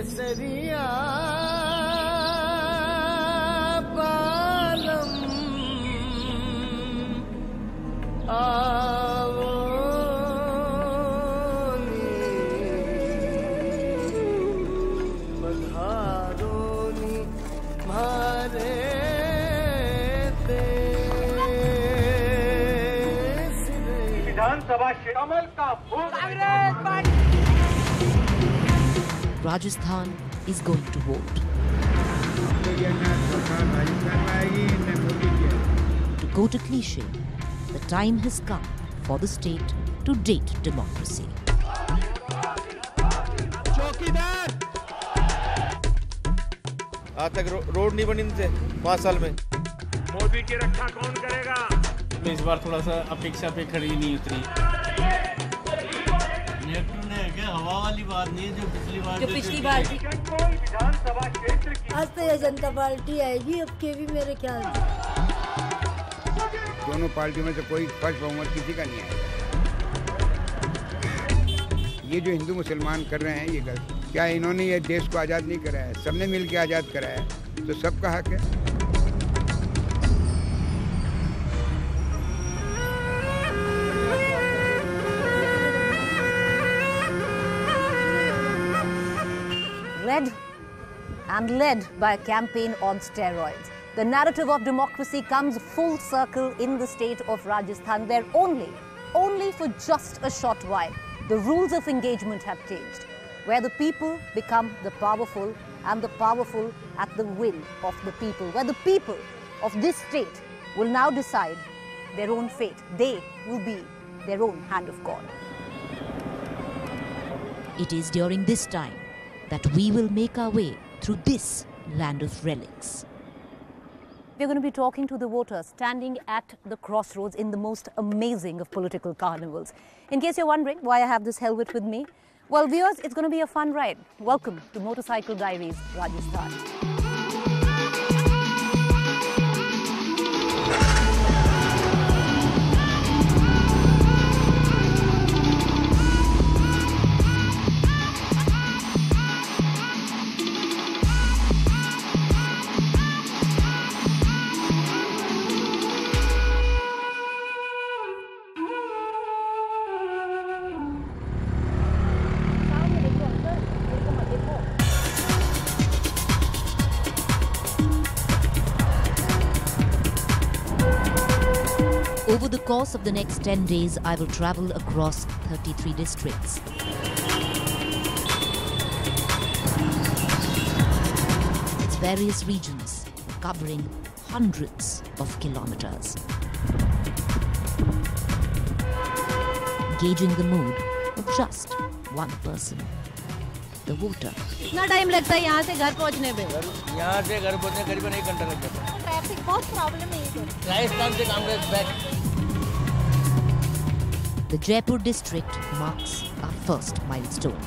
केसरिया पालम आवो बधारोनी मारे विधानसभा कमल का Congress party. Rajasthan is going to vote. To quote a cliche, the time has come for the state to date democracy. आज तक road नहीं बनी इनसे 5 साल में। मोदी की रक्षा कौन करेगा? इस बार थोड़ा सा अपेक्षा पे खड़ी नहीं उतरी। हवा वाली बात नहीं है जो पिछली बार थी। विधानसभा क्षेत्र की आज तो ये जनता पार्टी आएगी, अब के भी मेरे ख्याल से। दोनों पार्टियों में से कोई फर्स्ट बहुमत किसी का नहीं आएगा। ये जो हिंदू मुसलमान कर रहे हैं ये गलत। क्या इन्होंने ये देश को आज़ाद नहीं कराया? सबने मिलकर आज़ाद कराया, तो सबका हक है। Led and led by a campaign on steroids. The narrative of democracy comes full circle in the state of Rajasthan, where only for just a short while, the rules of engagement have changed, where the people become the powerful and the powerful at the will of the people, where the people of this state will now decide their own fate. They will be their own hand of God. It is during this time that we will make our way through this land of relics. We're going to be talking to the voters standing at the crossroads in the most amazing of political carnivals. In case you're wondering why I have this helmet with me, well, viewers, it's going to be a fun ride. Welcome to Motorcycle Diaries, Rajasthan. Over the course of the next 10 days, I will travel across 33 districts. Its various regions, covering hundreds of kilometers. Gauging the mood of just one person, the voter. कितना time लगता है यहाँ से घर पहुँचने पे? यहाँ से घर पहुँचने करीबन 1 घंटा लग जाता है। ट्रैफिक बहुत प्रॉब्लम है इधर। राजस्थान से Congress back. The Jaipur district marks our first milestone.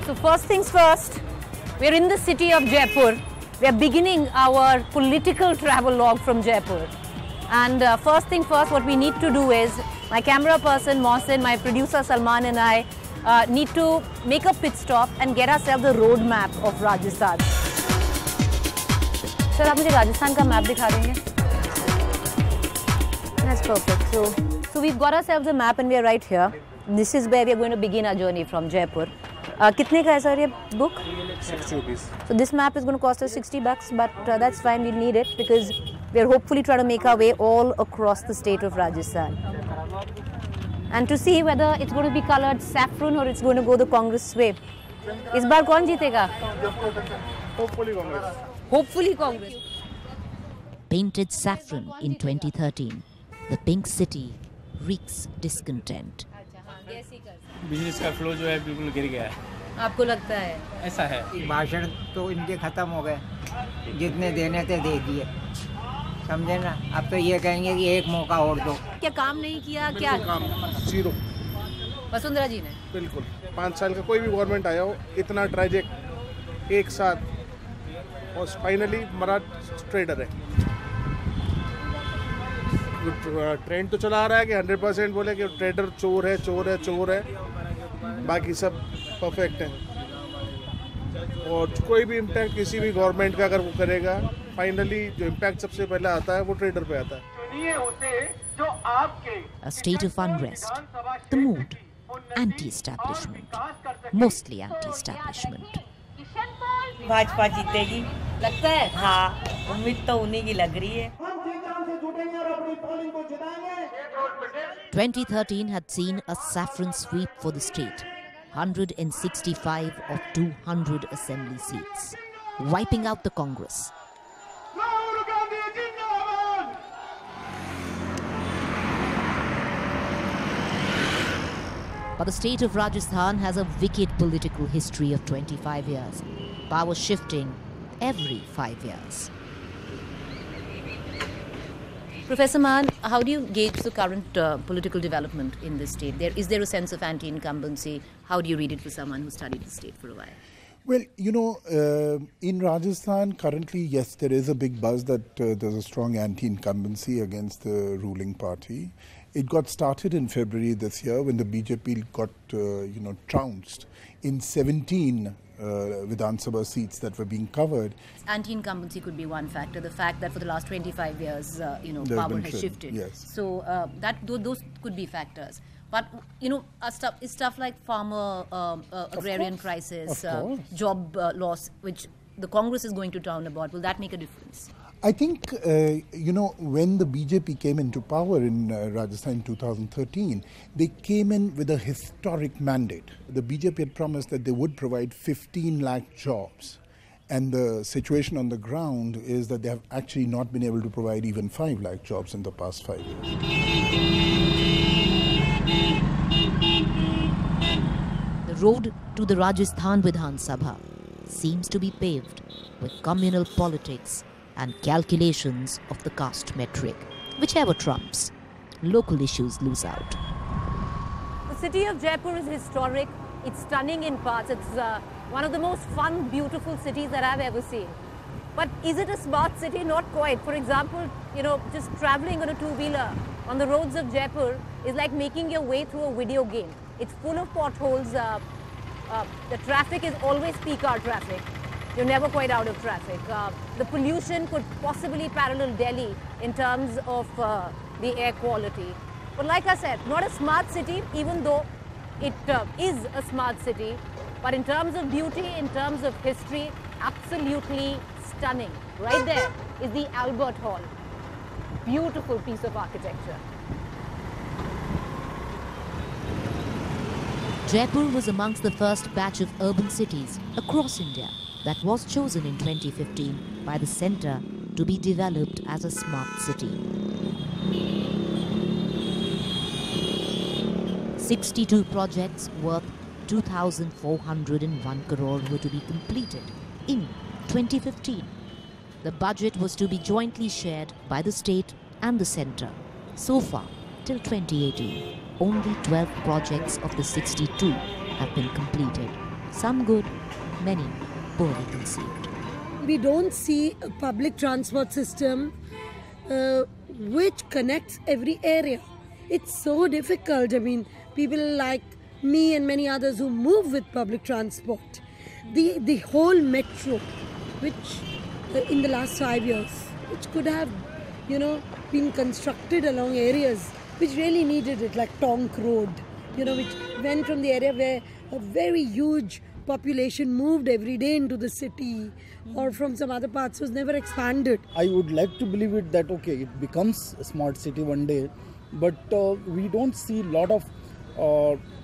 So first things first, we're in the city of Jaipur. We are beginning our political travel log from Jaipur. And first thing first, what we need to do is, my camera person Mohsin, my producer Salman and I need to make a pit stop and get ourselves the road map of Rajasthan. Sir, आप मुझे राजस्थान का map दिखा देंगे? That's perfect. So we've got ourselves a map and we are right here. This is where we are going to begin our journey from Jaipur. कितने का है sir ये book? 60 rupees. So this map is going to cost us $60, but that's fine. We'll need it because we are hopefully trying to make our way all across the state of Rajasthan. And to see whether it's going to be colored saffron or it's going to go the Congress way. इस बार कौन जीतेगा? Hopefully Congress. Hopefully Congress. Painted saffron in 2013, the pink city reeks discontent. Business का flow जो है बिल्कुल गिर गया है। आपको लगता है? ऐसा है। भाषण तो इनके खत्म हो गए, जितने देने थे दे दिए, समझे ना। अब तो ये कहेंगे कि एक मौका और दो। क्या काम नहीं किया? क्या काम जीरो। वसुंधरा जी ने बिल्कुल 5 साल का कोई भी गवर्नमेंट आया हो, इतना ट्रेजिक एक साथ, और फाइनली मराठ ट्रेडर है। ट्रेंड तो चला आ रहा है कि 100% बोले कि ट्रेडर चोर है, चोर है, चोर है, बाकी सब परफेक्ट है। और कोई भी इम्पैक्ट किसी भी गवर्नमेंट का अगर वो करेगा, फाइनली जो इम्पैक्ट सबसे पहले आता है वो ट्रेडर पे आता है। A state of unrest, the mood, anti-establishment, mostly anti-establishment. Bhajpa जीतेगी लगता है? हाँ, उम्मीद तो उन्हीं की लग रही है। 2013 had seen a saffron sweep for the state. 165 of 200 assembly seats, wiping out the Congress. But the state of Rajasthan has a wicked political history of 25 years, power shifting every 5 years. Professor Mahan, how do you gauge the current political development in this state? Is there a sense of anti-incumbency? How do you read it for someone who studied the state for a while? Well, in Rajasthan currently, yes, there is a big buzz that there's a strong anti-incumbency against the ruling party. It got started in February this year when the BJP got, trounced in 17 Vidhan Sabha seats that were being covered. Anti-incumbency could be one factor. The fact that for the last 25 years, power has shifted. Yes. So those could be factors. But stuff like farmer agrarian crisis, job loss, which the Congress is going to town about. Will that make a difference? I think, when the BJP came into power in Rajasthan in 2013, they came in with a historic mandate. The BJP had promised that they would provide 15 lakh jobs. And the situation on the ground is that they have actually not been able to provide even 5 lakh jobs in the past 5 years. The road to the Rajasthan Vidhan Sabha seems to be paved with communal politics and calculations of the caste metric. Whichever trumps, local issues lose out. The city of Jaipur is historic. It's stunning in parts. It's one of the most fun, beautiful cities that I've ever seen. But is it a smart city? Not quite. For example, just traveling on a two-wheeler on the roads of Jaipur is like making your way through a video game. It's full of potholes. The traffic is always peak hour traffic. You're never quite out of traffic. The pollution could possibly parallel Delhi in terms of the air quality. But like I said, not a smart city, even though it is a smart city. But in terms of beauty, in terms of history, absolutely stunning. Right there is the Albert Hall. Beautiful piece of architecture. Jaipur was amongst the first batch of urban cities across India that was chosen in 2015 by the centre to be developed as a smart city. 62 projects worth 2,401 crore were to be completed in 2015. The budget was to be jointly shared by the state and the centre. So far, till 2018, only 12 projects of the 62 have been completed. Some good, many poorly conceived. We don't see a public transport system which connects every area. It's so difficult. I mean, people like me and many others who move with public transport. The whole metro, which in the last 5 years, which could have, been constructed along areas which really needed it, like Tonk Road, which went from the area where a very huge population moved every day into the city, or from some other parts, was never expanded. I would like to believe it that, it becomes a smart city one day, but we don't see a lot of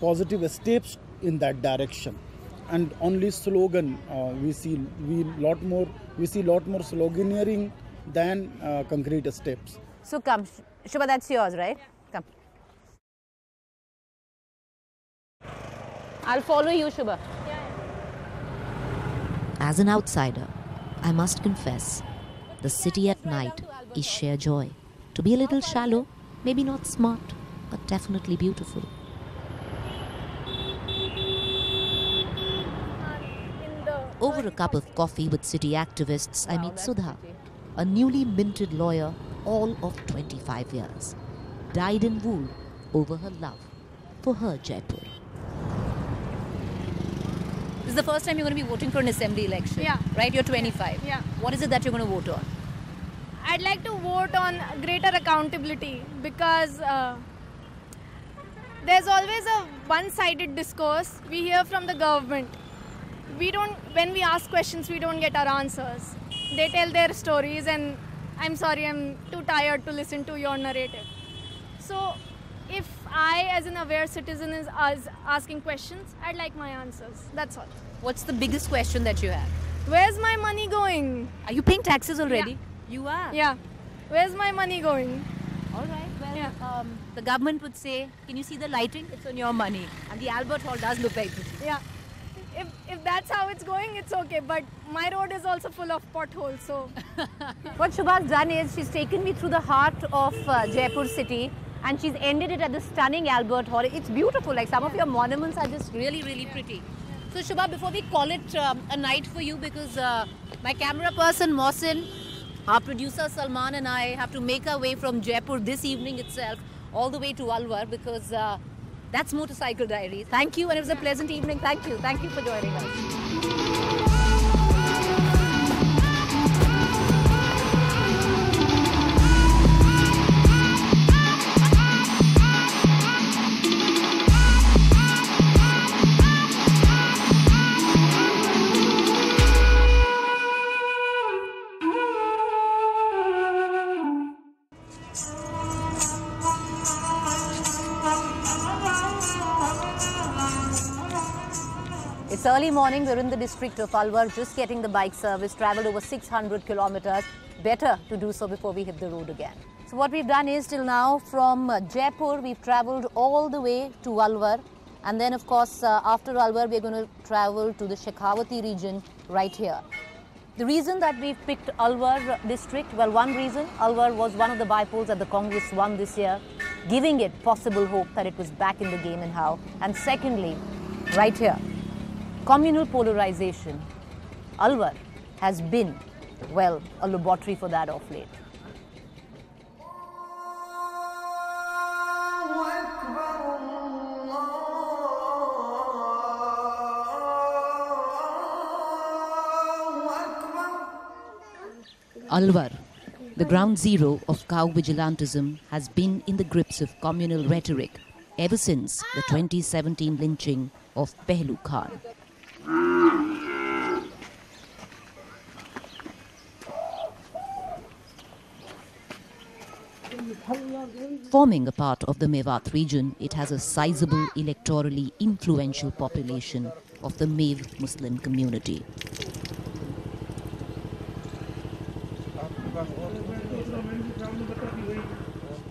positive steps in that direction. And only slogan, we see lot more sloganeering than concrete steps. So come, Shubha, that's yours, right? Come. I'll follow you, Shubha. As an outsider, I must confess, the city at night is sheer joy. To be a little shallow, maybe not smart, but definitely beautiful. Over a cup of coffee with city activists, I meet Sudha, a newly minted lawyer all of 25 years, dyed in wool over her love for her Jaipur. This is the first time you're going to be voting for an assembly election. Yeah. Right? You're 25. Yeah. What is it that you're going to vote on? I'd like to vote on greater accountability because there's always a one-sided discourse we hear from the government. When we ask questions, we don't get our answers. They tell their stories and I'm sorry, I'm too tired to listen to your narrative. So if I, as an aware citizen, is asking questions, I'd like my answers. That's all. What's the biggest question that you have? Where's my money going? Are you paying taxes already? Yeah. You are? Yeah. Where's my money going? All right. Well, the government would say, can you see the lighting? It's on your money. And the Albert Hall does look very pretty. Yeah. If that's how it's going, it's okay. But my road is also full of potholes, so... What Shubha's done is she's taken me through the heart of Jaipur city and she's ended it at the stunning Albert Hall. It's beautiful. Like some of your monuments are just really, really pretty. So Shubha, before we call it a night for you, because my camera person Mohsin, our producer Salman and I have to make our way from Jaipur this evening itself all the way to Alwar because that's Motorcycle Diaries. Thank you and it was a pleasant evening. Thank you. Thank you for joining us. It's early morning, we're in the district of Alwar, just getting the bike service, travelled over 600 kilometers. Better to do so before we hit the road again. So what we've done is till now from Jaipur, we've travelled all the way to Alwar. And then of course, after Alwar, we're going to travel to the Shekhawati region right here. The reason that we've picked Alwar district, well, one reason, Alwar was one of the bypoles that the Congress won this year, giving it possible hope that it was back in the game and how. And secondly, right here, communal polarization. Alwar has been, well, a laboratory for that of late. Alwar, the ground zero of cow vigilantism, has been in the grips of communal rhetoric ever since the 2017 lynching of Pehlu Khan. Forming a part of the Mewat region, it has a sizable electorally influential population of the Mev Muslim community.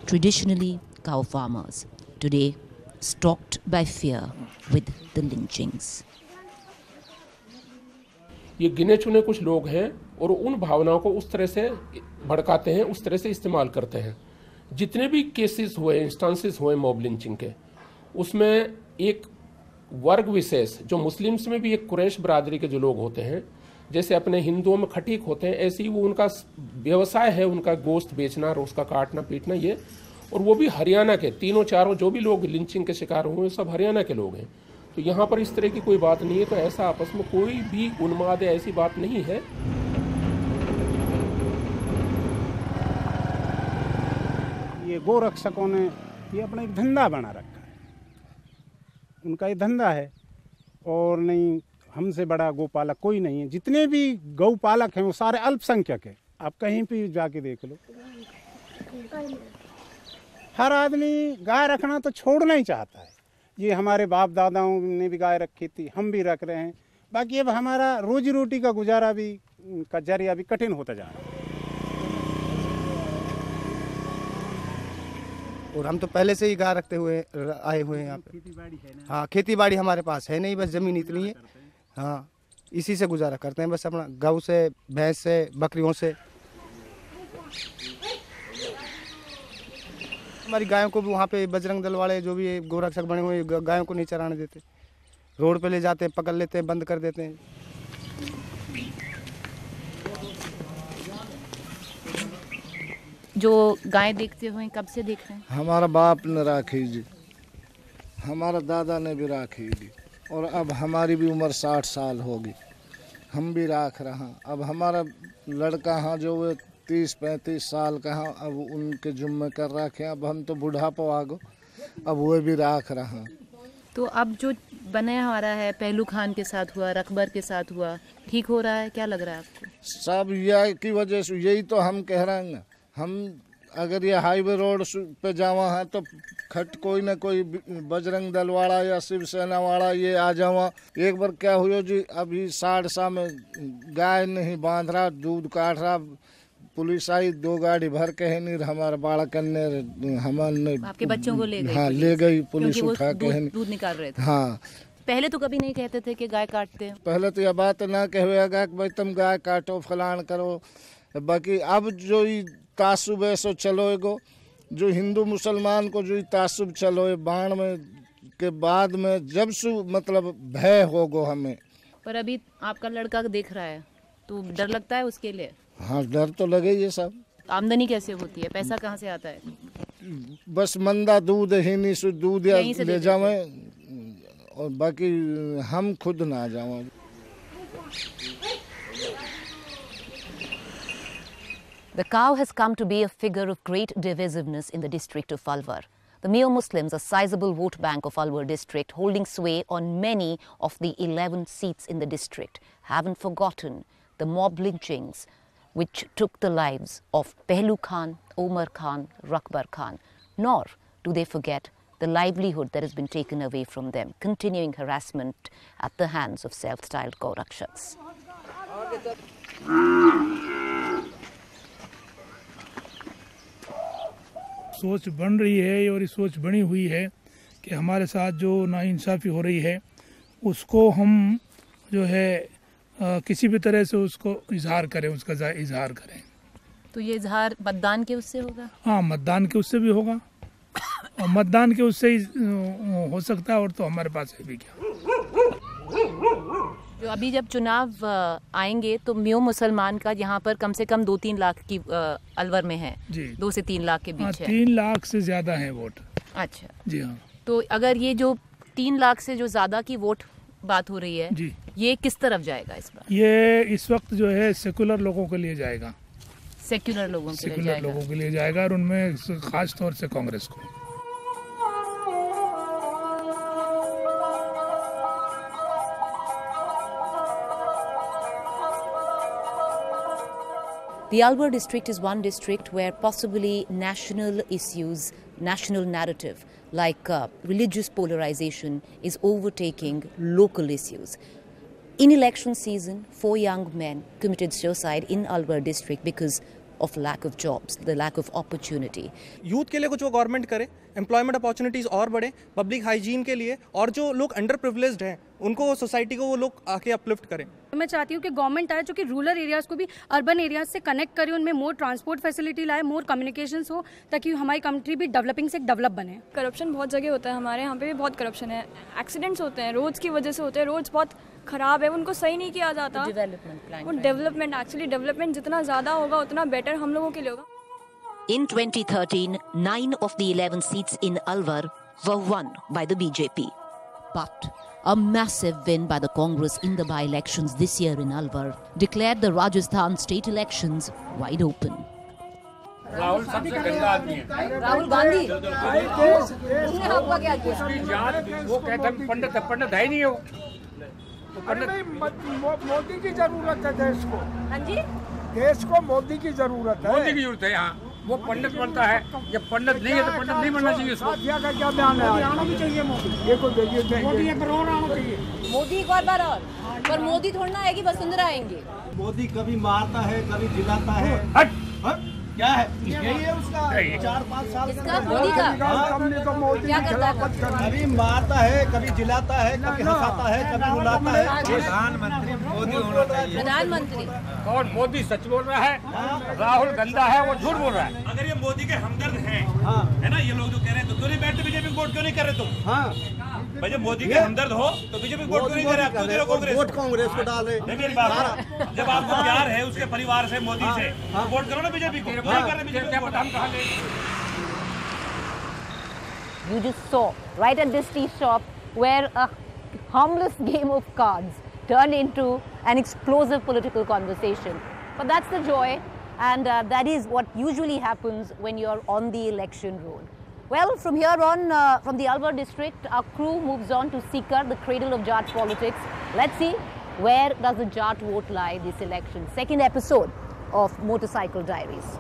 Traditionally cow farmers, today stalked by fear with the lynchings. ये गिने चुने कुछ लोग हैं और उन भावनाओं को उस तरह से भड़काते हैं, उस तरह से इस्तेमाल करते हैं। जितने भी केसेस हुए, इंस्टांसेस हुए मॉब लिंचिंग के, उसमें एक वर्ग विशेष जो मुस्लिम्स में भी एक कुरैश बरादरी के जो लोग होते हैं, जैसे अपने हिंदुओं में खटीक होते हैं, ऐसे ही वो उनका व्यवसाय है, उनका गोश्त बेचना और उसका काटना पीटना ये, और वो भी हरियाणा के तीनों चारों जो भी लोग लिंचिंग के शिकार हुए सब हरियाणा के लोग हैं। तो यहाँ पर इस तरह की कोई बात नहीं है, तो ऐसा आपस में कोई भी उन्माद है, ऐसी बात नहीं है। ये गोरक्षकों ने ये अपना एक धंधा बना रखा है, उनका ये धंधा है, और नहीं हमसे बड़ा गोपालक कोई नहीं है। जितने भी गौपालक हैं वो सारे अल्पसंख्यक हैं, आप कहीं भी जाके देख लो। हर आदमी गाय रखना तो छोड़ना ही चाहता है। ये हमारे बाप दादाओं ने भी गाय रखी थी, हम भी रख रहे हैं। बाकी अब हमारा रोजी रोटी का गुजारा भी का जरिया भी कठिन होता जा रहा है। और हम तो पहले से ही गाय रखते हुए आए हुए हैं यहाँ पे। हाँ, खेती बाड़ी हमारे पास है नहीं, बस ज़मीन इतनी है। हाँ, इसी से गुजारा करते हैं, बस अपना गऊ से, भैंस से, बकरियों से। हमारी गायों को भी वहाँ पे बजरंग दल वाले जो भी गोरक्षक बने हुए गायों को नहीं चराने देते, रोड पे ले जाते हैं, पकड़ लेते हैं, बंद कर देते हैं। जो गाय देखते हुए कब से देख रहे हैं? हमारा बाप ने राखी जी, हमारा दादा ने भी राखी जी, और अब हमारी भी उम्र 60 साल होगी, हम भी राख रहे हैं। अब हमारा लड़का हाँ जो वे 30-35 साल का हाँ, अब उनके जुम्मे कर रखे। अब हम तो बुढ़ापा आ गो, अब वो भी राख रहे हैं। तो अब जो बने हमारा है, पहलू खान के साथ हुआ, रकबर के साथ हुआ, ठीक हो रहा है? क्या लग रहा है आपको? सब यह की वजह से, यही तो हम कह रहे हैं। हम अगर ये हाईवे रोड पे जावा है तो खट कोई ना कोई बजरंग दल वाला या शिवसेना वाला ये आ जावा। एक बार क्या हुआ जी, अभी 60 में गाय नहीं बांध रहा, दूध काट रहा, पुलिस आई 2 गाड़ी भर के है नहीं, हमारे बालक ने हमारे आपके बच्चों को ले गई? हाँ ले गई पुलिस, उठा के है दूध निकाल रहे थे। हाँ, पहले तो कभी नहीं कहते थे कि गाय काटते हैं। पहले तो यह बात ना कहेगा कि भाई तुम गाय काटो फलान करो। बाकी अब जो तासुब ऐसो चलो एगो, जो हिंदू मुसलमान को जो तासुब चलो है बाण में के बाद में जब से मतलब भय होगो हमें। पर अभी आपका लड़का देख रहा है तो डर लगता है उसके लिए? हाँ डर तो लगे। ये सब आमदनी कैसे होती है, पैसा कहाँ से आता है? बस मंदा दूध ही नहीं सु दूध या ले जावे, और बाकी हम खुद ना जावे। The cow has come to be a figure of great divisiveness in the district of Alwar. The Meo Muslims, a sizable vote bank of Alwar district, holding sway on many of the 11 seats in the district, haven't forgotten the mob lynchings which took the lives of Pehlu Khan, Omar Khan, Rakbar Khan, nor do they forget the livelihood that has been taken away from them, continuing harassment at the hands of self-styled Gorakshaks. सोच बन रही है और ये सोच बनी हुई है कि हमारे साथ जो नाइंसाफ़ी हो रही है उसको हम जो है किसी भी तरह से उसको इजहार करें, उसका इजहार करें। तो ये इजहार मतदान के उससे होगा? हाँ, मतदान के उससे भी होगा, और मतदान के उससे ही हो सकता है, और तो हमारे पास है भी क्या। जो अभी जब चुनाव आएंगे तो म्यो मुसलमान का यहाँ पर कम से कम 2-3 लाख की अलवर में है जी, 2 से 3 लाख के बीच है। 3 लाख से ज्यादा है वोट। अच्छा जी हाँ। तो अगर ये जो 3 लाख से जो ज्यादा की वोट बात हो रही है जी, ये किस तरफ जाएगा इस बार? ये इस वक्त जो है सेकुलर लोगों के लिए जाएगा, सेक्युलर लोगों के लिए जाएगा, और उनमें खास तौर से कांग्रेस को। The Alwar district is one district where possibly national issues, national narrative like religious polarization is overtaking local issues. In election season, 4 young men committed suicide in Alwar district because of lack of jobs, the lack of opportunity. Youth के लिए कुछ वो government करे, employment opportunities और बढ़े, public hygiene के लिए, और जो लोग अंडर प्रिविलेज्ड हैं उनको सोसाइटी को वो लोग आके अपलिफ्ट करें। मैं चाहती हूँ कि गवर्नमेंट आए जो कि रूरल एरियाज़ को भी अर्बन एरियाज से कनेक्ट करे, उनमें मोर ट्रांसपोर्ट फैसिलिटी लाए, मोर कम्युनिकेशंस हो, ताकि हमारी कंट्री भी डेवलपिंग से डेवलप बने। करप्शन बहुत जगह होता है, हमारे यहाँ पे भी बहुत करप्शन है, एक्सीडेंट्स होते हैं रोड्स की वजह से होते हैं, रोड्स बहुत खराब है, उनको सही नहीं किया जाता। डेवलपमेंट एक्चुअली डेवलपमेंट जितना ज़्यादा होगा उतना बेटर हम लोगों के लिए होगा। In 2013, 9 of the 11 seats in Alwar were won by the BJP. But a massive win by the Congress in the by-elections this year in Alwar declared the Rajasthan state elections wide open. Rahul सबसे गंदा आदमी है। राहुल गांधी उसने आपका क्या किया? उसकी जात वो कहता है पंडित है, पंडित है ही नहीं वो। तो मोदी की जरूरत है देश को। हाँ जी, देश को मोदी की जरूरत है। मोदी की जरूरत है। यहाँ वो पंडित बनता है, जब पंडित नहीं है तो पंडित नहीं बनना चाहिए उसको। का क्या बयान है? आना भी चाहिए मोदी। मोदी एक बार और आना चाहिए। मोदी एक बार और, पर मोदी थोड़ा ना आएगी, वसुंधरा आएंगे। मोदी कभी मारता है, कभी जिलाता है। क्या है? यही है उसका 4-5 साल इसका मोदी का क्या करता है? कभी मारता है, कभी जिलाता है, कभी हंसाता है, कभी रुलाता है। प्रधानमंत्री मोदी होना चाहिए। प्रधानमंत्री कौन? मोदी सच बोल रहा है, राहुल गंदा है, वो झूठ बोल रहा है। अगर ये मोदी के हमदर्द हैं, है ना, ये लोग जो कह रहे हैं तो क्यों नहीं बैठते बीजेपी को वोट क्यों नहीं कर रहे तुम? भाई जब मोदी के हमदर्द हो तो बीजेपी वोट क्यों नहीं दे रहे? आप क्यों दे रहे हो कांग्रेस? वोट कांग्रेस को डाल रहे। मेरी बात, जब आपको प्यार है उसके परिवार से, मोदी से, वोट करो ना बीजेपी को। नहीं कर रहे बीजेपी, क्या पता हम कहां ले। You just saw right at this tea shop where a harmless game of cards turned into an explosive political conversation. But that's the joy, and that is what usually happens when you're on the election road. Well, from here on, from the Alwar district, our crew moves on to Sikar, the cradle of Jat politics. Let's see, where does the Jat vote lie this election? Second episode of Motorcycle Diaries.